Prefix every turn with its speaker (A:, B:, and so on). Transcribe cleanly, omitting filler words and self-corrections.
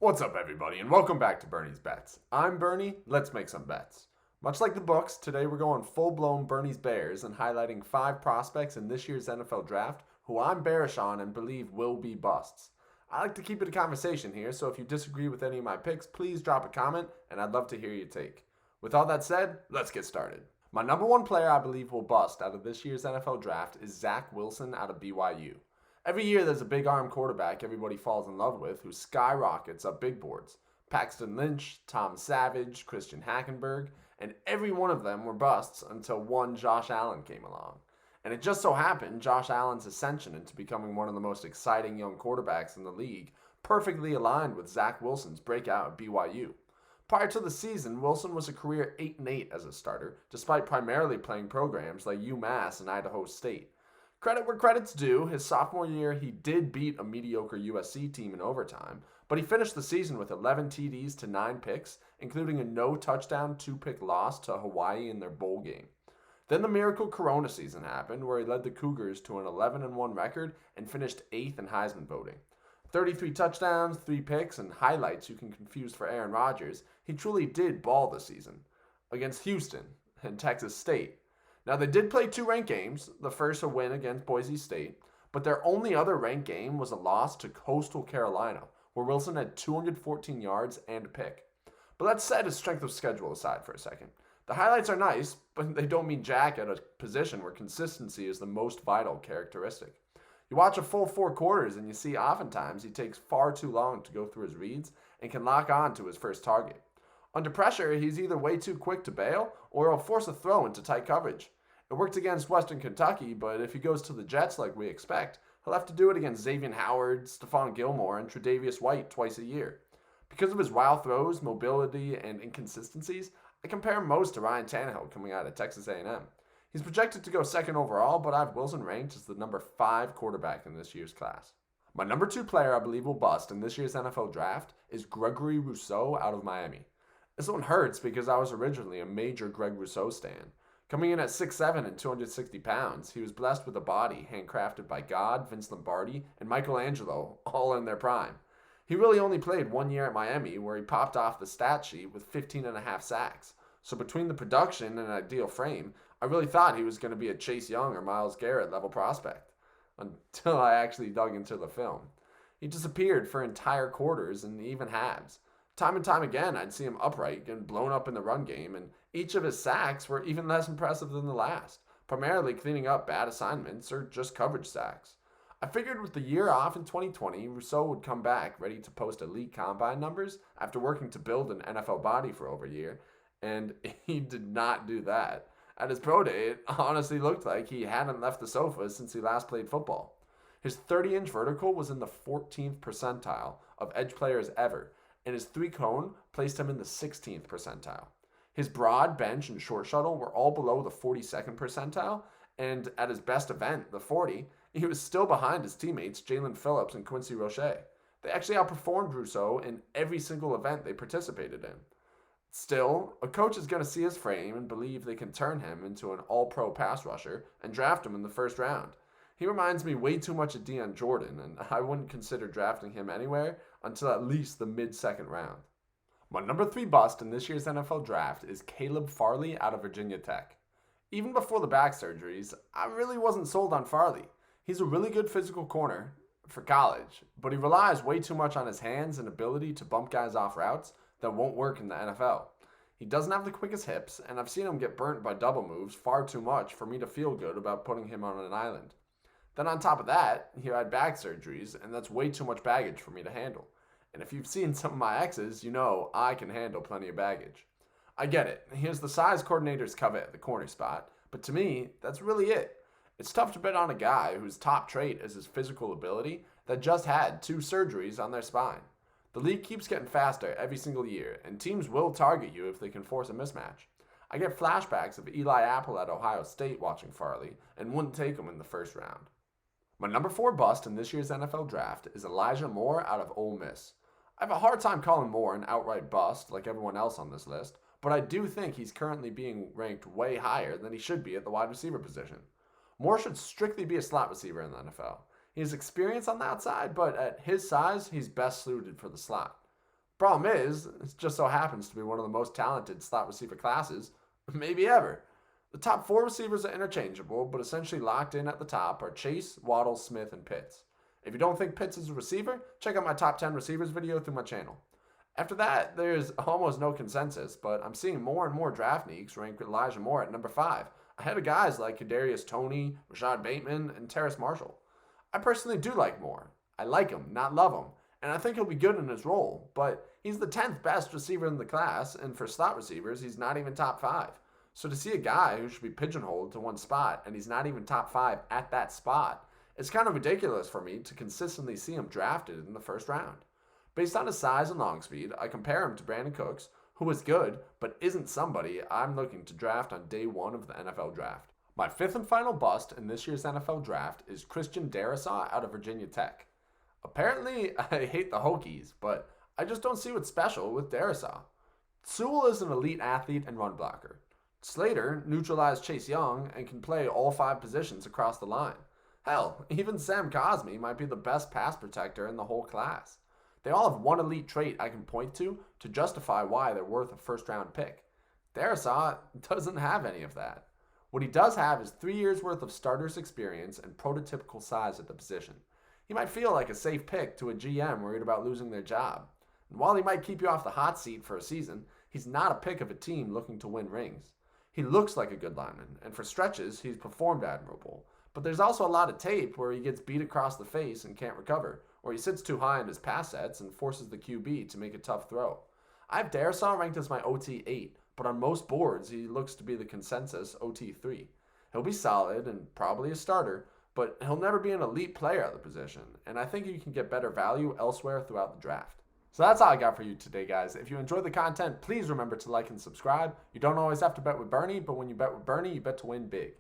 A: What's up, everybody, and welcome back to Bernie's Bets. I'm Bernie, let's make some bets. Much like the books, today we're going full-blown Bernie's Bears and highlighting 5 prospects in this year's NFL Draft who I'm bearish on and believe will be busts. I like to keep it a conversation here, so if you disagree with any of my picks, please drop a comment, and I'd love to hear your take. With all that said, let's get started. My number one player I believe will bust out of this year's NFL Draft is Zach Wilson out of BYU. Every year there's a big arm quarterback everybody falls in love with who skyrockets up big boards. Paxton Lynch, Tom Savage, Christian Hackenberg, and every one of them were busts until one Josh Allen came along. And it just so happened Josh Allen's ascension into becoming one of the most exciting young quarterbacks in the league perfectly aligned with Zach Wilson's breakout at BYU. Prior to the season, Wilson was a career 8-8 as a starter, despite primarily playing programs like UMass and Idaho State. Credit where credit's due, his sophomore year he did beat a mediocre USC team in overtime, but he finished the season with 11 TDs to 9 picks, including a no-touchdown 2-pick loss to Hawaii in their bowl game. Then the miracle Corona season happened, where he led the Cougars to an 11-1 record and finished 8th in Heisman voting. 33 touchdowns, 3 picks, and highlights you can confuse for Aaron Rodgers, he truly did ball this season. Against Houston and Texas State. Now, they did play 2 ranked games, the first a win against Boise State, but their only other ranked game was a loss to Coastal Carolina, where Wilson had 214 yards and a pick. But let's set his strength of schedule aside for a second. The highlights are nice, but they don't mean jack at a position where consistency is the most vital characteristic. You watch a full 4 quarters and you see oftentimes he takes far too long to go through his reads and can lock on to his first target. Under pressure, he's either way too quick to bail or he'll force a throw into tight coverage. It worked against Western Kentucky, but if he goes to the Jets like we expect, he'll have to do it against Xavier Howard, Stephon Gilmore, and Tre'Davious White twice a year. Because of his wild throws, mobility, and inconsistencies, I compare him most to Ryan Tannehill coming out of Texas A&M. He's projected to go second overall, but I have Wilson ranked as the number 5 quarterback in this year's class. My number 2 player I believe will bust in this year's NFL Draft is Gregory Rousseau out of Miami. This one hurts because I was originally a major Greg Rousseau stan. Coming in at 6'7" and 260 pounds, he was blessed with a body handcrafted by God, Vince Lombardi, and Michelangelo, all in their prime. He really only played 1 year at Miami, where he popped off the stat sheet with 15.5 sacks. So between the production and an ideal frame, I really thought he was going to be a Chase Young or Myles Garrett level prospect. Until I actually dug into the film. He disappeared for entire quarters and even halves. Time and time again, I'd see him upright, getting blown up in the run game, and each of his sacks were even less impressive than the last, primarily cleaning up bad assignments or just coverage sacks. I figured with the year off in 2020, Rousseau would come back ready to post elite combine numbers after working to build an NFL body for over a year, and he did not do that. At his pro day, it honestly looked like he hadn't left the sofa since he last played football. His 30-inch vertical was in the 14th percentile of edge players ever, and his 3-cone placed him in the 16th percentile. His broad, bench, and short shuttle were all below the 42nd percentile, and at his best event, the 40, he was still behind his teammates Jalen Phillips and Quincy Roche. They actually outperformed Rousseau in every single event they participated in. Still, a coach is going to see his frame and believe they can turn him into an all-pro pass rusher and draft him in the first round. He reminds me way too much of Deion Jordan, and I wouldn't consider drafting him anywhere until at least the mid-second round. My number 3 bust in this year's NFL Draft is Caleb Farley out of Virginia Tech. Even before the back surgeries, I really wasn't sold on Farley. He's a really good physical corner for college, but he relies way too much on his hands and ability to bump guys off routes that won't work in the NFL. He doesn't have the quickest hips, and I've seen him get burnt by double moves far too much for me to feel good about putting him on an island. Then on top of that, he had back surgeries, and that's way too much baggage for me to handle. And if you've seen some of my exes, you know I can handle plenty of baggage. I get it, he has the size coordinators covet at the corner spot, but to me, that's really it. It's tough to bet on a guy whose top trait is his physical ability that just had 2 surgeries on their spine. The league keeps getting faster every single year, and teams will target you if they can force a mismatch. I get flashbacks of Eli Apple at Ohio State watching Farley, and wouldn't take him in the first round. My number 4 bust in this year's NFL Draft is Elijah Moore out of Ole Miss. I have a hard time calling Moore an outright bust like everyone else on this list, but I do think he's currently being ranked way higher than he should be at the wide receiver position. Moore should strictly be a slot receiver in the NFL. He has experience on the outside, but at his size, he's best suited for the slot. Problem is, it just so happens to be one of the most talented slot receiver classes, maybe ever. The top 4 receivers are interchangeable, but essentially locked in at the top are Chase, Waddle, Smith, and Pitts. If you don't think Pitts is a receiver, check out my top 10 receivers video through my channel. After that, there's almost no consensus, but I'm seeing more and more draft neeks rank Elijah Moore at number 5, ahead of guys like Kadarius Toney, Rashad Bateman, and Terrace Marshall. I personally do like Moore. I like him, not love him, and I think he'll be good in his role, but he's the 10th best receiver in the class, and for slot receivers, he's not even top 5. So to see a guy who should be pigeonholed to one spot, and he's not even top 5 at that spot, it's kind of ridiculous for me to consistently see him drafted in the first round. Based on his size and long speed, I compare him to Brandon Cooks, who is good, but isn't somebody I'm looking to draft on day 1 of the NFL draft. My 5th and final bust in this year's NFL draft is Christian Darrisaw out of Virginia Tech. Apparently, I hate the Hokies, but I just don't see what's special with Darrisaw. Sewell is an elite athlete and run blocker. Slater neutralized Chase Young and can play all 5 positions across the line. Hell, even Sam Cosmi might be the best pass protector in the whole class. They all have one elite trait I can point to justify why they're worth a first-round pick. Darrisaw doesn't have any of that. What he does have is 3 years worth of starters experience and prototypical size at the position. He might feel like a safe pick to a GM worried about losing their job. And while he might keep you off the hot seat for a season, he's not a pick of a team looking to win rings. He looks like a good lineman, and for stretches, he's performed admirable. But there's also a lot of tape where he gets beat across the face and can't recover, or he sits too high in his pass sets and forces the QB to make a tough throw. I have Darrisaw ranked as my OT 8, but on most boards he looks to be the consensus OT 3. He'll be solid and probably a starter, but he'll never be an elite player at the position, and I think you can get better value elsewhere throughout the draft. So that's all I got for you today, guys. If you enjoyed the content, please remember to like and subscribe. You don't always have to bet with Bernie, but when you bet with Bernie, you bet to win big.